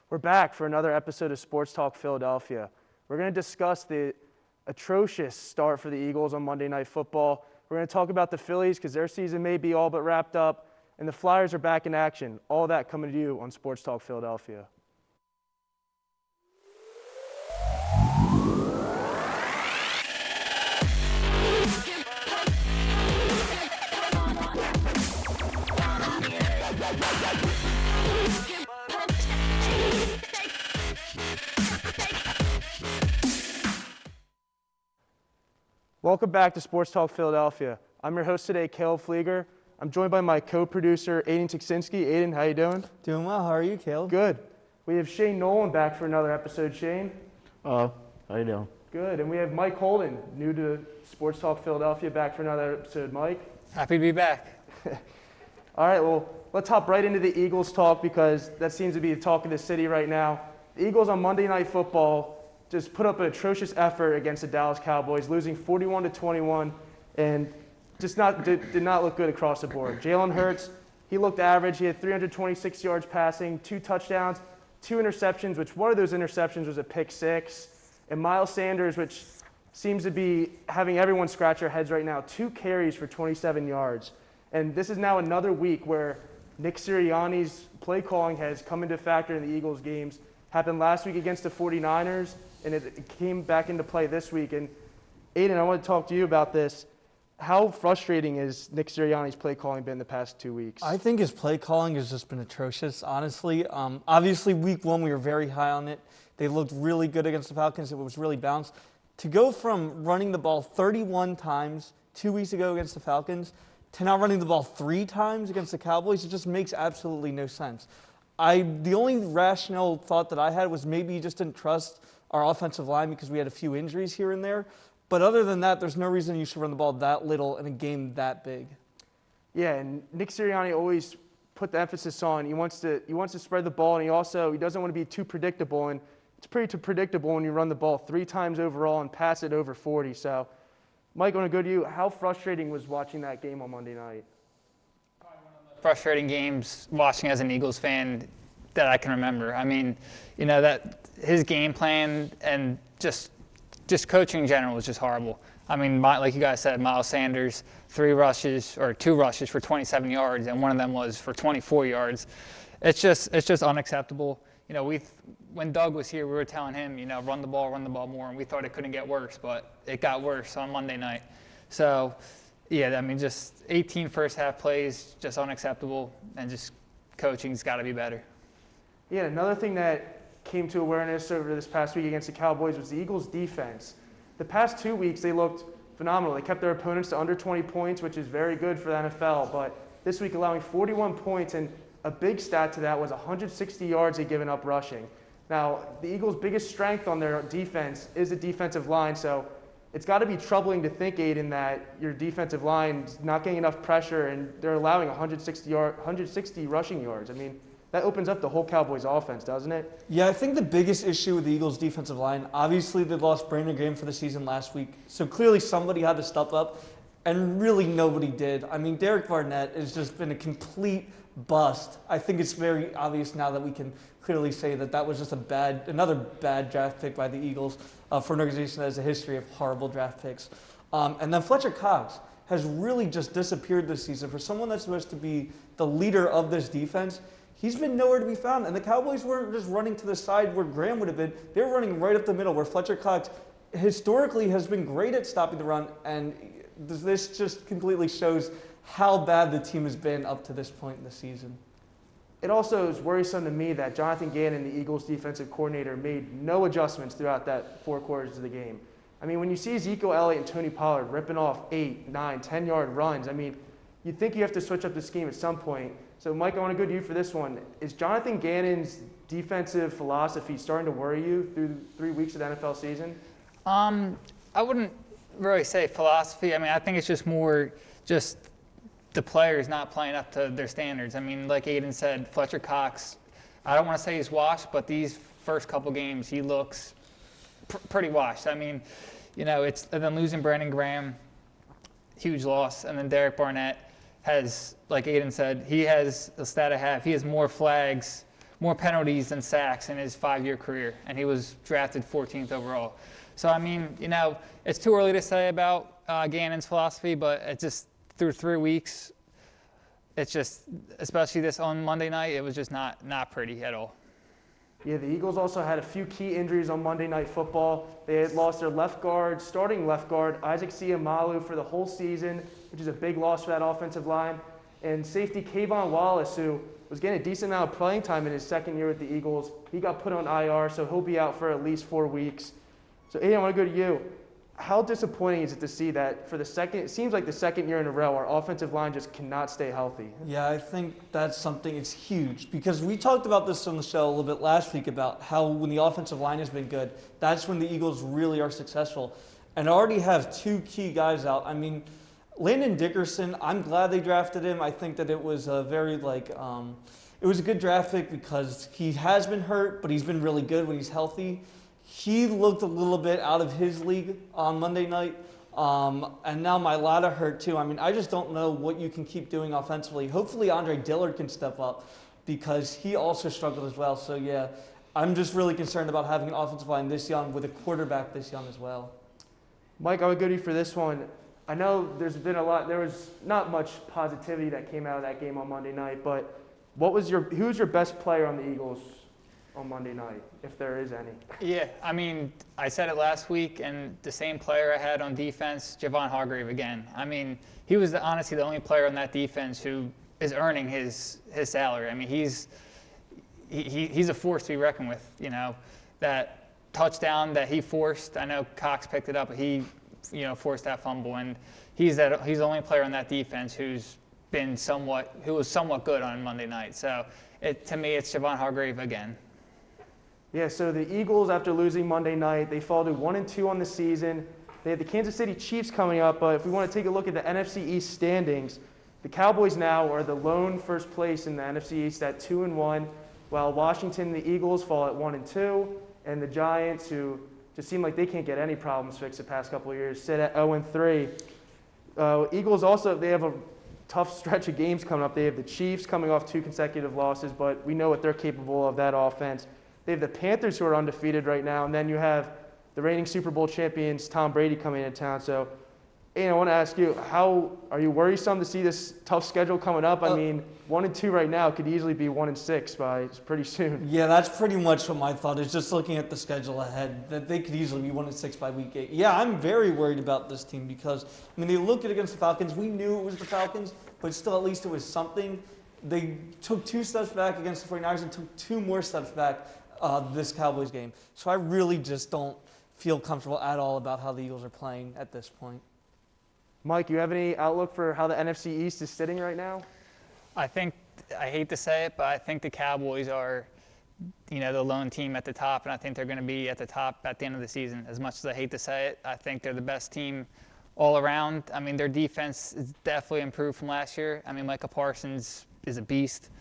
We're back for another episode of Sports Talk Philadelphia. We're going to discuss the atrocious start for the Eagles on Monday Night Football. We're going to talk about the Phillies because their season may be all but wrapped up, and the Flyers are back in action. All that coming to you on Sports Talk Philadelphia. Welcome back to Sports Talk Philadelphia. I'm your host today, Caleb Flieger. I'm joined by my co-producer, Aiden Tuksinski. Aiden, how you doing? Doing well. How are you, Caleb? Good. We have Shane Nolan back for another episode. Shane? How you doing? Good. And we have Mike Holden, new to Sports Talk Philadelphia, back for another episode. Mike? Happy to be back. All right, well, let's hop right into the Eagles talk because that seems to be the talk of the city right now. The Eagles on Monday Night Football just put up an atrocious effort against the Dallas Cowboys, losing 41-21, and just did not look good across the board. Jalen Hurts, he looked average. He had 326 yards passing, 2 touchdowns, 2 interceptions, which one of those interceptions was a pick six. And Miles Sanders, which seems to be having everyone scratch their heads right now, 2 carries for 27 yards. And this is now another week where Nick Sirianni's play calling has come into factor in the Eagles games. Happened last week against the 49ers, and it came back into play this week. And Aiden, I want to talk to you about this. How frustrating has Nick Sirianni's play calling been the past 2 weeks? I think his play calling has just been atrocious, honestly. Obviously, week 1, we were very high on it. They looked really good against the Falcons. It was really balanced. To go from running the ball 31 times 2 weeks ago against the Falcons to now running the ball 3 times against the Cowboys, it just makes absolutely no sense. The only rational thought that I had was maybe he just didn't trust our offensive line because we had a few injuries here and there. But other than that, there's no reason you should run the ball that little in a game that big. Yeah, and Nick Sirianni always put the emphasis on he wants to spread the ball, and he doesn't want to be too predictable. And it's pretty predictable when you run the ball 3 times overall and pass it over 40. So, Mike, I want to go to you. How frustrating was watching that game on Monday night? Frustrating games watching as an Eagles fan that I can remember. I mean, that his game plan and just coaching in general was just horrible. I mean, like you guys said, Miles Sanders, 2 rushes for 27 yards, and one of them was for 24 yards. It's just unacceptable. When Doug was here, we were telling him, run the ball more, and we thought it couldn't get worse, but it got worse on Monday night. So, yeah, I mean, just 18 first-half plays, just unacceptable, and just coaching's got to be better. Yeah, another thing that came to awareness over this past week against the Cowboys was the Eagles' defense. The past 2 weeks, they looked phenomenal. They kept their opponents to under 20 points, which is very good for the NFL, but this week allowing 41 points, and a big stat to that was 160 yards they'd given up rushing. Now, the Eagles' biggest strength on their defense is the defensive line, so it's got to be troubling to think, Aiden, that your defensive line is not getting enough pressure and they're allowing 160 rushing yards. I mean, that opens up the whole Cowboys offense, doesn't it? Yeah, I think the biggest issue with the Eagles' defensive line, obviously they lost Brandon Graham for the season last week, so clearly somebody had to step up, and really nobody did. I mean, Derek Barnett has just been a complete bust. I think it's very obvious now that we can clearly say that was just another bad draft pick by the Eagles for an organization that has a history of horrible draft picks. And then Fletcher Cox has really just disappeared this season. For someone that's supposed to be the leader of this defense, he's been nowhere to be found. And the Cowboys weren't just running to the side where Graham would have been. They were running right up the middle where Fletcher Cox historically has been great at stopping the run. And this just completely shows how bad the team has been up to this point in the season. It also is worrisome to me that Jonathan Gannon, the Eagles' defensive coordinator, made no adjustments throughout that 4 quarters of the game. I mean, when you see Ezekiel Elliott and Tony Pollard ripping off 8, 9, 10-yard runs, I mean, you'd think you have to switch up the scheme at some point. So, Mike, I want to go to you for this one. Is Jonathan Gannon's defensive philosophy starting to worry you through 3 weeks of the NFL season? I wouldn't really say philosophy. I mean, I think it's just more just the players not playing up to their standards. I mean, like Aiden said, Fletcher Cox, I don't want to say he's washed, but these first couple games, he looks pretty washed. I mean, and then losing Brandon Graham, huge loss. And then Derek Barnett has, like Aiden said, he has a stat I have. He has more flags more penalties than sacks in his 5-year career, and he was drafted 14th overall. So, I mean, it's too early to say about Gannon's philosophy, but it's just through 3 weeks, it's just, especially this on Monday night, it was just not pretty at all. Yeah, the Eagles also had a few key injuries on Monday Night Football. They had lost their starting left guard, Isaac Siamalu, for the whole season, which is a big loss for that offensive line. And safety Kayvon Wallace, who was getting a decent amount of playing time in his second year with the Eagles, he got put on IR, so he'll be out for at least 4 weeks. So, Aiden, I want to go to you. How disappointing is it to see that for it seems like the second year in a row, our offensive line just cannot stay healthy? Yeah, I think that's something, it's huge, because we talked about this on the show a little bit last week about how when the offensive line has been good, that's when the Eagles really are successful. And I already have 2 key guys out. I mean, Landon Dickerson, I'm glad they drafted him. I think that it was a very, it was a good draft pick because he has been hurt, but he's been really good when he's healthy. He looked a little bit out of his league on Monday night, and now Mailata hurt too. I mean, I just don't know what you can keep doing offensively. Hopefully Andre Dillard can step up because he also struggled as well. So, yeah, I'm just really concerned about having an offensive line this young with a quarterback this young as well. Mike, I would go to you for this one. I know there was not much positivity that came out of that game on Monday night, but who's your best player on the Eagles on Monday night, if there is any? Yeah, I mean, I said it last week, and the same player I had on defense, Javon Hargrave again. I mean, he was honestly the only player on that defense who is earning his salary. I mean, he's a force to be reckoned with. That touchdown that he forced, I know Cox picked it up, but he forced that fumble, and he's the only player on that defense who was somewhat good on Monday night. So to me, it's Javon Hargrave again. Yeah, so the Eagles, after losing Monday night, they fall to 1-2 on the season. They have the Kansas City Chiefs coming up, but if we want to take a look at the NFC East standings, the Cowboys now are the lone first place in the NFC East at 2-1, while Washington and the Eagles fall at 1-2, and the Giants, who just seem like they can't get any problems fixed the past couple of years, sit at 0-3. Eagles also, they have a tough stretch of games coming up. They have the Chiefs coming off 2 consecutive losses, but we know what they're capable of, that offense. They have the Panthers, who are undefeated right now, and then you have the reigning Super Bowl champions, Tom Brady, coming into town. So, I want to ask you, are you worrisome to see this tough schedule coming up? I mean, 1-2 right now could easily be 1-6 by pretty soon. Yeah, that's pretty much what my thought is, just looking at the schedule ahead, that they could easily be 1-6 by week 8. Yeah, I'm very worried about this team because, they looked at it against the Falcons. We knew it was the Falcons, but still at least it was something. They took 2 steps back against the 49ers and took 2 more steps back this Cowboys game. So I really just don't feel comfortable at all about how the Eagles are playing at this point. Mike, you have any outlook for how the NFC East is sitting right now? I hate to say it, but I think the Cowboys are, the lone team at the top, and I think they're going to be at the top at the end of the season. As much as I hate to say it, I think they're the best team all around. I mean, their defense is definitely improved from last year. I mean, Micah Parsons is a beast.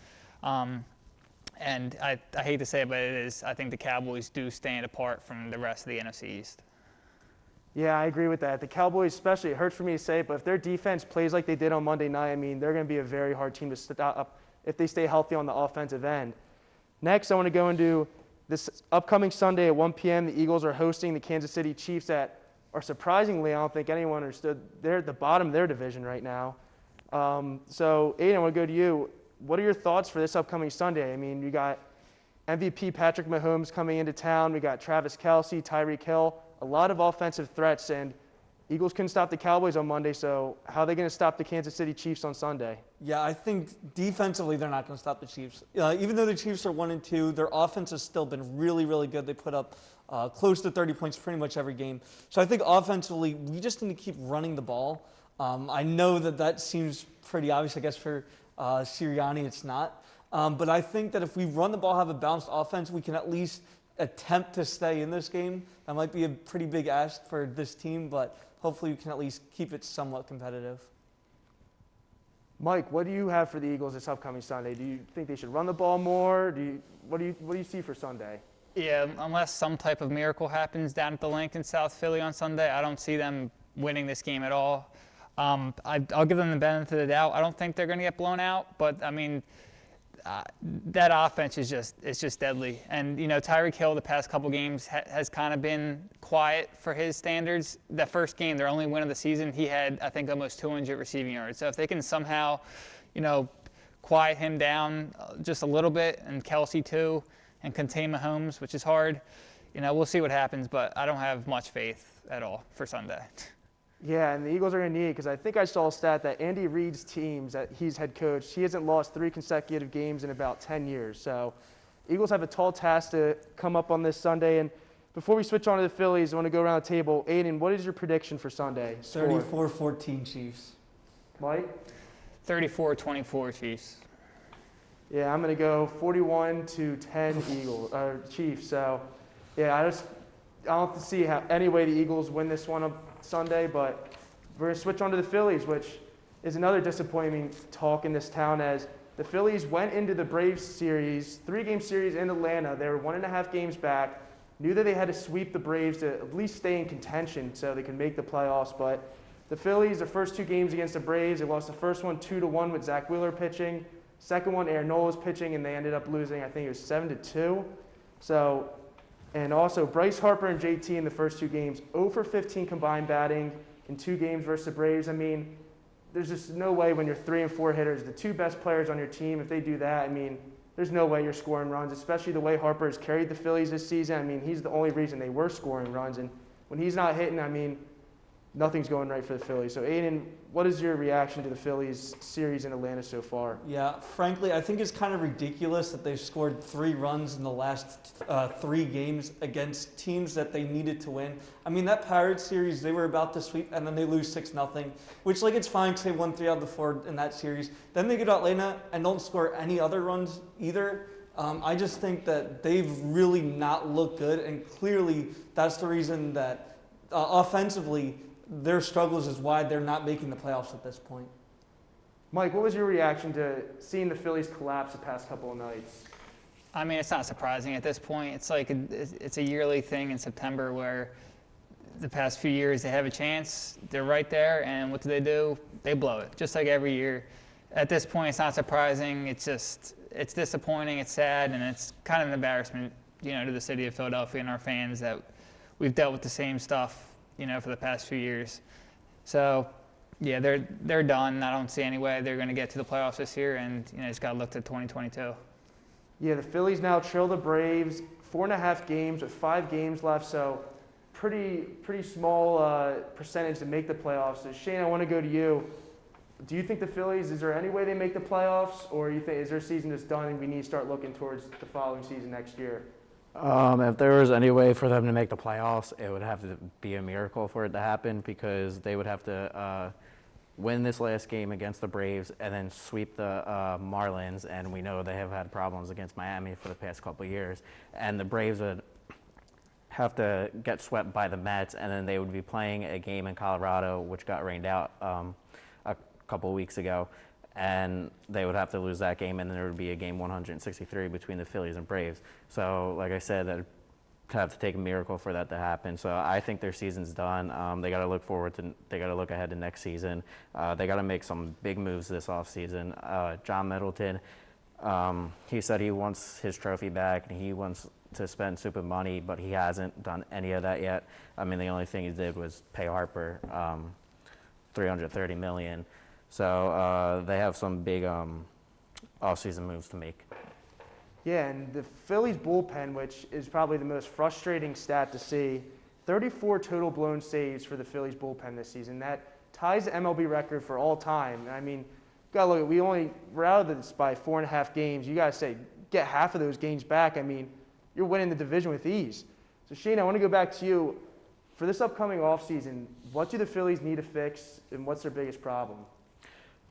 And I hate to say it, but it is. I think the Cowboys do stand apart from the rest of the NFC East. Yeah, I agree with that. The Cowboys especially, it hurts for me to say it, but if their defense plays like they did on Monday night, they're going to be a very hard team to stop if they stay healthy on the offensive end. Next, I want to go into this upcoming Sunday at 1 p.m. The Eagles are hosting the Kansas City Chiefs surprisingly, I don't think anyone understood, they're at the bottom of their division right now. So, Aiden, I want to go to you. What are your thoughts for this upcoming Sunday? You got MVP Patrick Mahomes coming into town. We got Travis Kelce, Tyreek Hill, a lot of offensive threats, and Eagles couldn't stop the Cowboys on Monday, so how are they going to stop the Kansas City Chiefs on Sunday? Yeah, I think defensively they're not going to stop the Chiefs. Even though the Chiefs are 1-2, their offense has still been really, really good. They put up close to 30 points pretty much every game. So I think offensively we just need to keep running the ball. I know that seems pretty obvious, I guess, for Sirianni, it's not. But I think that if we run the ball, have a balanced offense, we can at least attempt to stay in this game. That might be a pretty big ask for this team, but hopefully we can at least keep it somewhat competitive. Mike, what do you have for the Eagles this upcoming Sunday? Do you think they should run the ball more? What do you see for Sunday? Yeah, unless some type of miracle happens down at the Link in South Philly on Sunday, I don't see them winning this game at all. I'll give them the benefit of the doubt. I don't think they're going to get blown out, but that offense is just deadly. And Tyreek Hill the past couple games has kind of been quiet for his standards. That first game, their only win of the season, he had I think almost 200 receiving yards. So if they can somehow, quiet him down just a little bit, and Kelsey too, and contain Mahomes, which is hard, we'll see what happens. But I don't have much faith at all for Sunday. Yeah, and the Eagles are going to need it because I think I saw a stat that Andy Reid's teams that he's head coach, he hasn't lost 3 consecutive games in about 10 years. So Eagles have a tall task to come up on this Sunday. And before we switch on to the Phillies, I want to go around the table. Aiden, what is your prediction for Sunday? 34-14 Chiefs. Mike? 34-24 Chiefs. Yeah, I'm going to go 41-10 Chiefs. So, yeah, I don't see any way the Eagles win this one on Sunday, but we're going to switch on to the Phillies, which is another disappointing talk in this town, as the Phillies went into the Braves series, 3-game series in Atlanta. They were 1.5 games back, knew that they had to sweep the Braves to at least stay in contention so they could make the playoffs. But the Phillies, their first 2 games against the Braves, they lost the first one 2-1 with Zach Wheeler pitching. Second one, Aaron Nola was pitching, and they ended up losing, I think it was 7-2. So, and also Bryce Harper and JT in the first 2 games, 0 for 15 combined batting in 2 games versus the Braves. I mean, there's just no way when you're 3 and 4 hitters, the 2 best players on your team, if they do that, I mean, there's no way you're scoring runs, especially the way Harper has carried the Phillies this season. I mean, he's the only reason they were scoring runs. And when he's not hitting, I mean, nothing's going right for the Phillies. So, Aiden, what is your reaction to the Phillies series in Atlanta so far? Yeah, frankly, I think it's kind of ridiculous that they've scored 3 runs in the last 3 games against teams that they needed to win. I mean, that Pirates series, they were about to sweep, and then they lose 6-0, which, it's fine because they won 3 out of the 4 in that series. Then they go to Atlanta and don't score any other runs either. I just think that they've really not looked good, and clearly that's the reason that offensively, their struggles is why they're not making the playoffs at this point. Mike, what was your reaction to seeing the Phillies collapse the past couple of nights? I mean, it's not surprising at this point. It's it's a yearly thing in September where the past few years they have a chance, they're right there, and what do? They blow it, just like every year. At this point, it's not surprising. It's disappointing, it's sad, and it's kind of an embarrassment, to the city of Philadelphia and our fans that we've dealt with the same stuff for the past few years. So, yeah, they're done. I don't see any way they're going to get to the playoffs this year, and just got to look to 2022. Yeah, the Phillies now trail the Braves 4.5 games with 5 games left, so pretty small percentage to make the playoffs. So Shane, I want to go to you. Do you think the Phillies, is there any way they make the playoffs, or you think is their season just done and we need to start looking towards the following season next year? If there was any way for them to make the playoffs, it would have to be a miracle for it to happen, because they would have to win this last game against the Braves and then sweep the Marlins, and we know they have had problems against Miami for the past couple of years. And the Braves would have to get swept by the Mets, and then they would be playing a game in Colorado, which got rained out a couple of weeks ago. And they would have to lose that game, and then there would be a game 163 between the Phillies and Braves. So, like I said, that would have to take a miracle for that to happen. So I think their season's done. They got to look they got to look ahead to next season. They got to make some big moves this offseason. John Middleton, he said he wants his trophy back and he wants to spend super money, but he hasn't done any of that yet. I mean, the only thing he did was pay Harper $330 million. So they have some big off-season moves to make. Yeah, and the Phillies bullpen, which is probably the most frustrating stat to see, 34 total blown saves for the Phillies bullpen this season. That ties the MLB record for all time. I mean, you gotta look at, we're out of this by 4.5 games. You gotta say, get half of those games back. I mean, you're winning the division with ease. So Shane, I want to go back to you. For this upcoming offseason, what do the Phillies need to fix, and what's their biggest problem?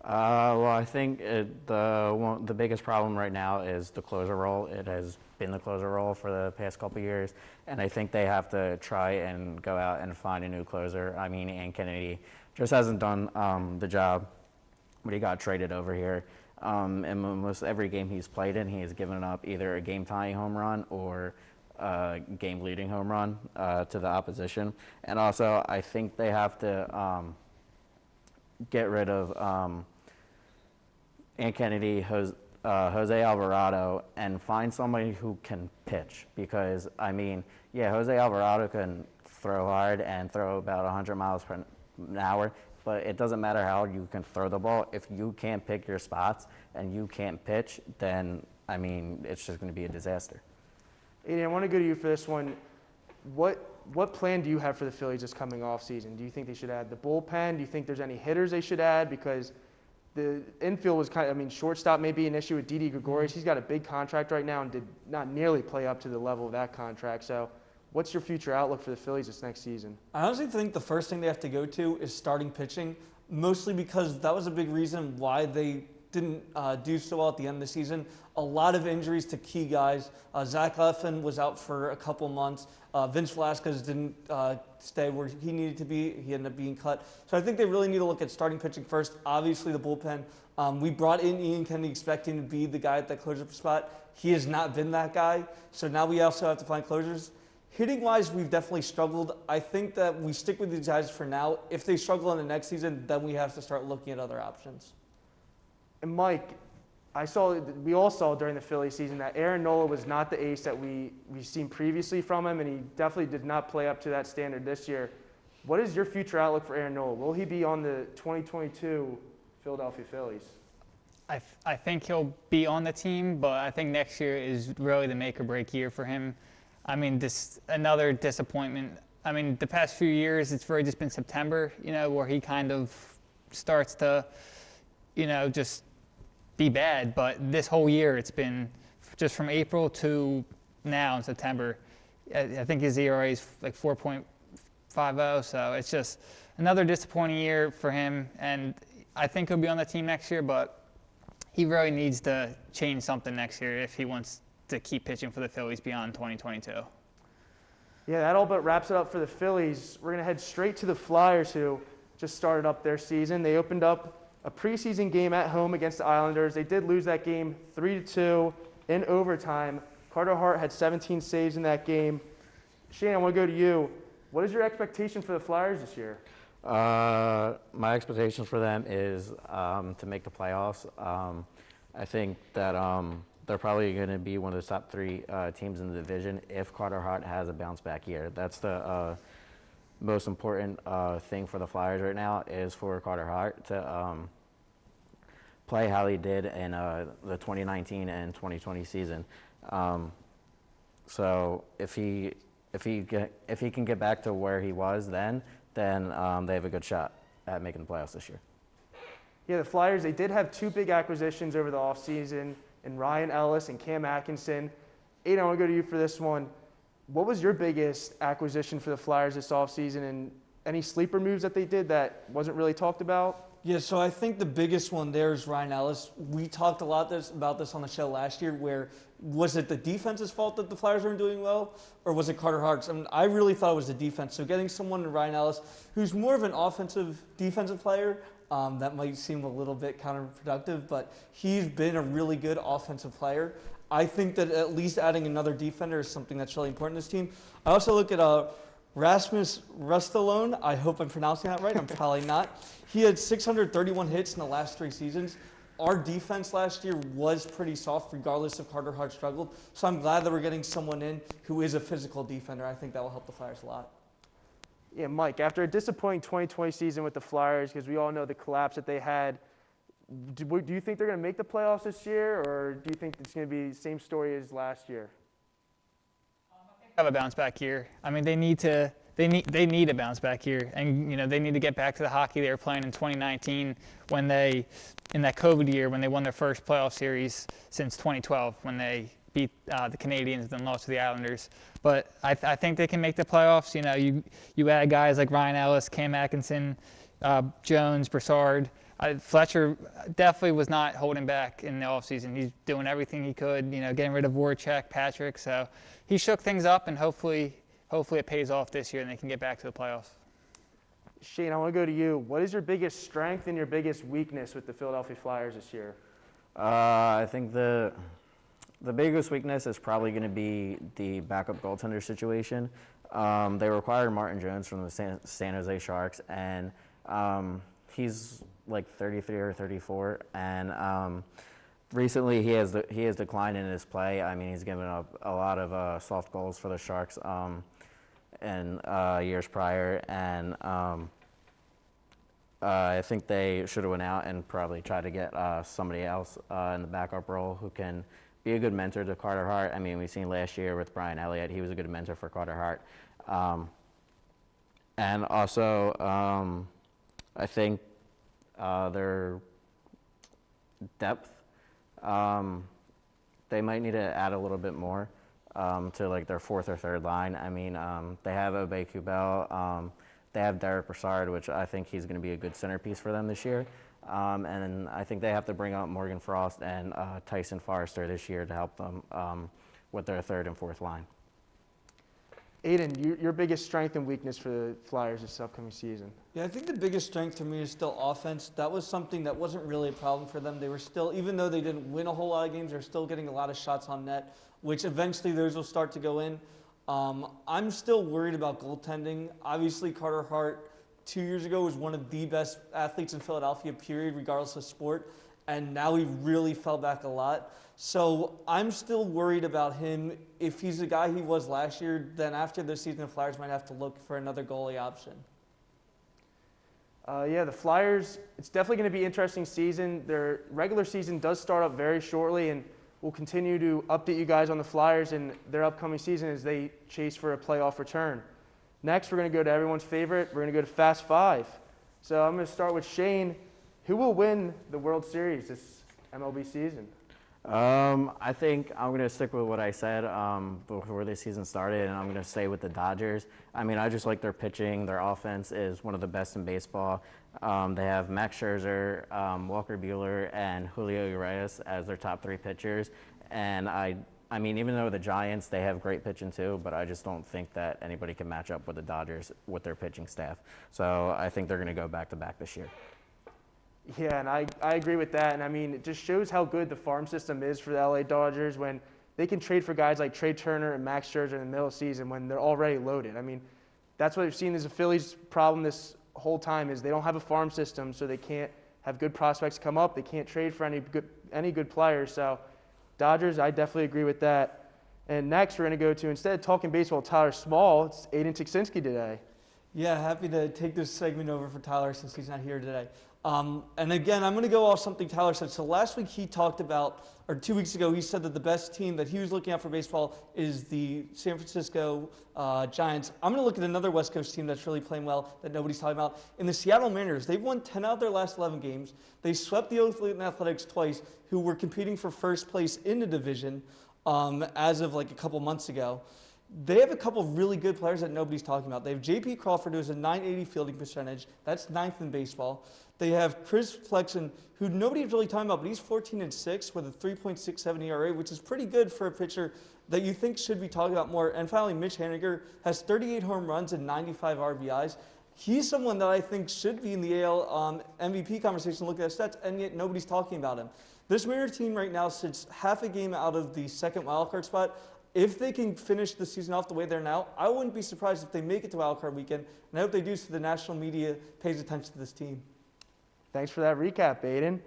Well, I think the biggest problem right now is the closer role. It has been the closer role for the past couple of years, and I think they have to try and go out and find a new closer. I mean, Ian Kennedy just hasn't done the job, but he got traded over here. And almost every game he's played in, he has given up either a game-tying home run or a game-leading home run to the opposition. And also, I think they have to get rid of Ian Kennedy, Jose Alvarado and find somebody who can pitch, because, I mean, yeah, Jose Alvarado can throw hard and throw about 100 miles per an hour, but it doesn't matter how you can throw the ball. If you can't pick your spots and you can't pitch, then, I mean, it's just going to be a disaster. Aiden, I want to go to you for this one. What plan do you have for the Phillies this coming off season? Do you think they should add the bullpen? Do you think there's any hitters they should add? Because the infield was kind of, I mean, shortstop may be an issue with Didi Gregorius. He's got a big contract right now and did not nearly play up to the level of that contract. So what's your future outlook for the Phillies this next season? I honestly think the first thing they have to go to is starting pitching, mostly because that was a big reason why they didn't do so well at the end of the season. A lot of injuries to key guys. Zach Eflin was out for a couple months. Vince Velasquez didn't stay where he needed to be. He ended up being cut. So I think they really need to look at starting pitching first. Obviously, the bullpen. We brought in Ian Kennedy expecting to be the guy at that closer spot. He has not been that guy. So now we also have to find closers. Hitting-wise, we've definitely struggled. I think that we stick with these guys for now. If they struggle in the next season, then we have to start looking at other options. And Mike, we all saw during the Phillies season that Aaron Nola was not the ace that we've seen previously from him, and he definitely did not play up to that standard this year. What is your future outlook for Aaron Nola? Will he be on the 2022 Philadelphia Phillies? I think he'll be on the team, but I think next year is really the make or break year for him. I mean, another disappointment. I mean, the past few years, it's really just been September, where he kind of starts to, just be bad. But this whole year, it's been just from April to now in September. I think his ERA is like 4.50, so it's just another disappointing year for him. And I think he'll be on the team next year, but he really needs to change something next year if he wants to keep pitching for the Phillies beyond 2022. Yeah, that all but wraps it up for the Phillies. We're going to head straight to the Flyers, who just started up their season. They opened up a preseason game at home against the Islanders. They did lose that game 3-2 in overtime. Carter Hart had 17 saves in that game. Shane, I want to go to you. What is your expectation for the Flyers this year? My expectations for them is to make the playoffs. I think that they're probably going to be one of the top three teams in the division if Carter Hart has a bounce-back year. That's the most important thing for the Flyers right now, is for Carter Hart to play how he did in the 2019 and 2020 season. So if he can get back to where he was then they have a good shot at making the playoffs this year. Yeah, the Flyers, they did have two big acquisitions over the offseason in Ryan Ellis and Cam Atkinson. Aiden, I want to go to you for this one. What was your biggest acquisition for the Flyers this offseason, and any sleeper moves that they did that wasn't really talked about? Yeah, so I think the biggest one there is Ryan Ellis. We talked a lot about this on the show last year, where was it the defense's fault that the Flyers weren't doing well, or was it Carter Hart's? I mean, I really thought it was the defense. So getting someone in Ryan Ellis, who's more of an offensive defensive player, that might seem a little bit counterproductive, but he's been a really good offensive player. I think that at least adding another defender is something that's really important in this team. I also look at Rasmus Ristolainen. I hope I'm pronouncing that right. I'm probably not. He had 631 hits in the last 3 seasons. Our defense last year was pretty soft, regardless if Carter Hart struggled. So I'm glad that we're getting someone in who is a physical defender. I think that will help the Flyers a lot. Yeah, Mike, after a disappointing 2020 season with the Flyers, because we all know the collapse that they had, do you think they're going to make the playoffs this year, or do you think it's going to be the same story as last year? Have a bounce back year. I mean, they need a bounce back year, and they need to get back to the hockey they were playing in 2019 when in that COVID year when they won their first playoff series since 2012 when they beat the Canadiens and then lost to the Islanders. But I think they can make the playoffs. You add guys like Ryan Ellis, Cam Atkinson, Jones, Brassard. Fletcher definitely was not holding back in the offseason. He's doing everything he could, getting rid of Voracek, Patrick. So he shook things up, and hopefully it pays off this year and they can get back to the playoffs. Shane, I want to go to you. What is your biggest strength and your biggest weakness with the Philadelphia Flyers this year? I think the biggest weakness is probably going to be the backup goaltender situation. They required Martin Jones from the San Jose Sharks, and he's like 33 or 34, and recently he has declined in his play. I mean, he's given up a lot of soft goals for the Sharks in years prior, and I think they should have went out and probably tried to get somebody else in the backup role who can be a good mentor to Carter Hart. I mean, we've seen last year with Brian Elliott, he was a good mentor for Carter Hart. And also, I think their depth, they might need to add a little bit more to like their fourth or third line. I mean, they have Obey Kubel, they have Derek Brassard, which I think he's going to be a good centerpiece for them this year. And I think they have to bring up Morgan Frost and Tyson Forrester this year to help them with their third and fourth line. Aiden, your biggest strength and weakness for the Flyers this upcoming season? Yeah, I think the biggest strength for me is still offense. That was something that wasn't really a problem for them. They were still, even though they didn't win a whole lot of games, they're still getting a lot of shots on net, which eventually those will start to go in. I'm still worried about goaltending. Obviously, Carter Hart 2 years ago was one of the best athletes in Philadelphia, period, regardless of sport. And now he really fell back a lot. So I'm still worried about him. If he's the guy he was last year, then after this season, the Flyers might have to look for another goalie option. Yeah, the Flyers, it's definitely going to be an interesting season. Their regular season does start up very shortly, and we'll continue to update you guys on the Flyers and their upcoming season as they chase for a playoff return. Next, we're going to go to everyone's favorite. We're going to go to Fast Five. So I'm going to start with Shane. Who will win the World Series this MLB season? I think I'm going to stick with what I said before the season started, and I'm going to stay with the Dodgers. I mean, I just like their pitching. Their offense is one of the best in baseball. They have Max Scherzer, Walker Buehler, and Julio Urias as their top three pitchers. And I mean, even though the Giants, they have great pitching too, but I just don't think that anybody can match up with the Dodgers with their pitching staff. So I think they're going to go back-to-back this year. Yeah, and I agree with that. And I mean, it just shows how good the farm system is for the LA Dodgers when they can trade for guys like Trey Turner and Max Scherzer in the middle of the season when they're already loaded. I mean, that's what we've seen as the Phillies' problem this whole time is they don't have a farm system, so they can't have good prospects come up. They can't trade for any good players. So Dodgers, I definitely agree with that. And next, we're going to go to, instead of talking baseball, Tyler Small, it's Aiden Tuczynski today. Yeah, happy to take this segment over for Tyler since he's not here today. And again, I'm going to go off something Tyler said. So last week he talked about, or 2 weeks ago, he said that the best team that he was looking at for baseball is the San Francisco Giants. I'm going to look at another West Coast team that's really playing well that nobody's talking about. In the Seattle Mariners, they've won 10 out of their last 11 games. They swept the Oakland Athletics twice, who were competing for first place in the division as of like a couple months ago. They have a couple of really good players that nobody's talking about. They have J.P. Crawford, who has a .980 fielding percentage. That's ninth in baseball. They have Chris Flexen, who nobody's really talking about, but he's 14-6 with a 3.67 ERA, which is pretty good for a pitcher that you think should be talking about more. And finally, Mitch Haniger has 38 home runs and 95 RBIs. He's someone that I think should be in the AL MVP conversation looking at stats, and yet nobody's talking about him. This Mariners team right now sits half a game out of the second wildcard spot. If they can finish the season off the way they're now, I wouldn't be surprised if they make it to wildcard weekend, and I hope they do so the national media pays attention to this team. Thanks for that recap, Aiden.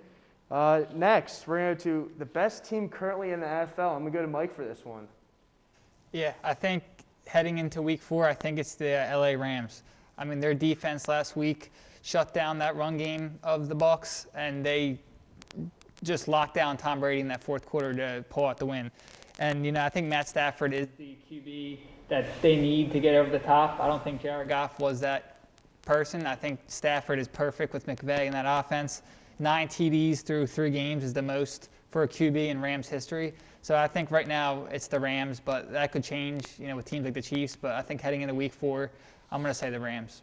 Next, we're going to go to the best team currently in the NFL. I'm going to go to Mike for this one. Yeah, I think heading into week 4, I think it's the LA Rams. I mean, their defense last week shut down that run game of the Bucs, and they just locked down Tom Brady in that fourth quarter to pull out the win. And, you know, I think Matt Stafford is the QB that they need to get over the top. I don't think Jared Goff was that person. I think Stafford is perfect with McVay in that offense. 9 TDs through 3 games is the most for a QB in Rams history. So I think right now it's the Rams, but that could change, you know, with teams like the Chiefs. But I think heading into week 4, I'm going to say the Rams.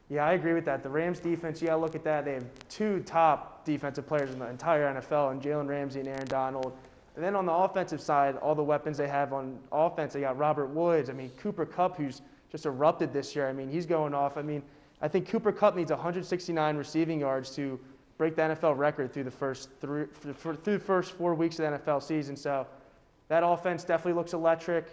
Yeah, I agree with that. The Rams defense, you got to look at that. They have 2 top defensive players in the entire NFL, and Jalen Ramsey and Aaron Donald. And then on the offensive side, all the weapons they have on offense, they got Robert Woods. I mean, Cooper Kupp, who's just erupted this year. I mean, he's going off. I mean, I think Cooper Kupp needs 169 receiving yards to break the NFL record through the first 4 weeks of the NFL season. So that offense definitely looks electric.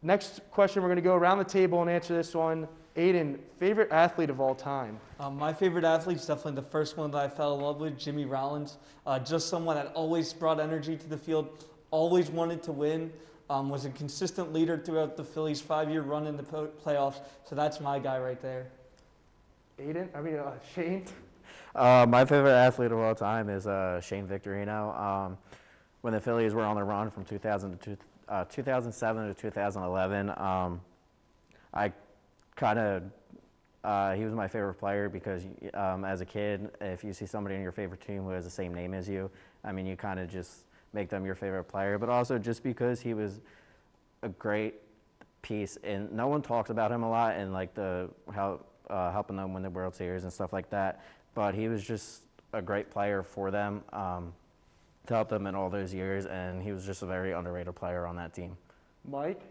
Next question, we're going to go around the table and answer this one. Aiden, favorite athlete of all time? My favorite athlete is definitely the first one that I fell in love with, Jimmy Rollins. Just someone that always brought energy to the field, always wanted to win, was a consistent leader throughout the Phillies' 5-year run in the playoffs. So that's my guy right there. Shane? My favorite athlete of all time is Shane Victorino. When the Phillies were on the run from 2007 to 2011, I kind of he was my favorite player because as a kid, if you see somebody in your favorite team who has the same name as you, I mean, you kind of just make them your favorite player. But also just because he was a great piece, and no one talks about him a lot, and like helping them win the World Series and stuff like that. But he was just a great player for them to help them in all those years, and he was just a very underrated player on that team. Mike?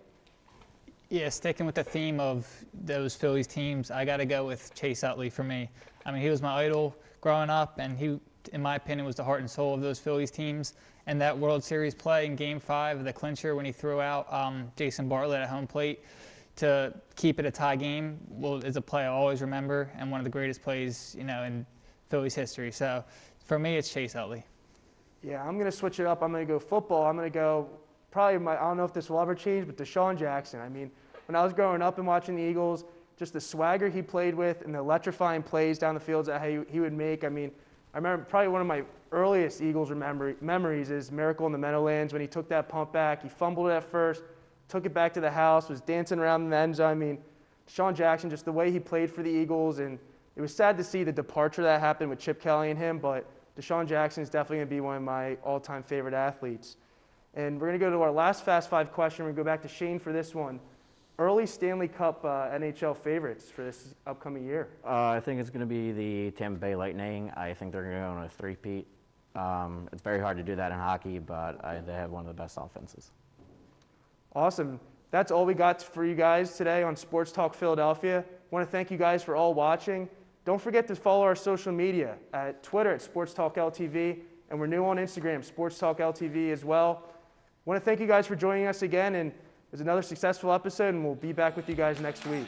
Yeah, sticking with the theme of those Phillies teams, I got to go with Chase Utley for me. I mean, he was my idol growing up, and he, in my opinion, was the heart and soul of those Phillies teams. And that World Series play in Game 5, the clincher, when he threw out Jason Bartlett at home plate to keep it a tie game, is a play I always remember, and one of the greatest plays, in Phillies history. So for me, it's Chase Utley. Yeah, I'm going to switch it up. I'm going to go football. I'm going to go I don't know if this will ever change, but Deshaun Jackson. I mean, when I was growing up and watching the Eagles, just the swagger he played with and the electrifying plays down the fields that he would make. I mean, I remember probably one of my earliest Eagles memories is Miracle in the Meadowlands when he took that pump back. He fumbled it at first, took it back to the house, was dancing around in the end zone. I mean, Deshaun Jackson, just the way he played for the Eagles, and it was sad to see the departure that happened with Chip Kelly and him, but Deshaun Jackson is definitely going to be one of my all-time favorite athletes. And we're going to go to our last Fast Five question. We're going to go back to Shane for this one. Early Stanley Cup NHL favorites for this upcoming year? I think it's going to be the Tampa Bay Lightning. I think they're going to go on a three-peat. It's very hard to do that in hockey, but they have one of the best offenses. Awesome. That's all we got for you guys today on Sports Talk Philadelphia. I want to thank you guys for all watching. Don't forget to follow our social media at Twitter at Sports Talk LTV, and we're new on Instagram, Sports Talk LTV as well. I want to thank you guys for joining us again, and it was another successful episode, and we'll be back with you guys next week.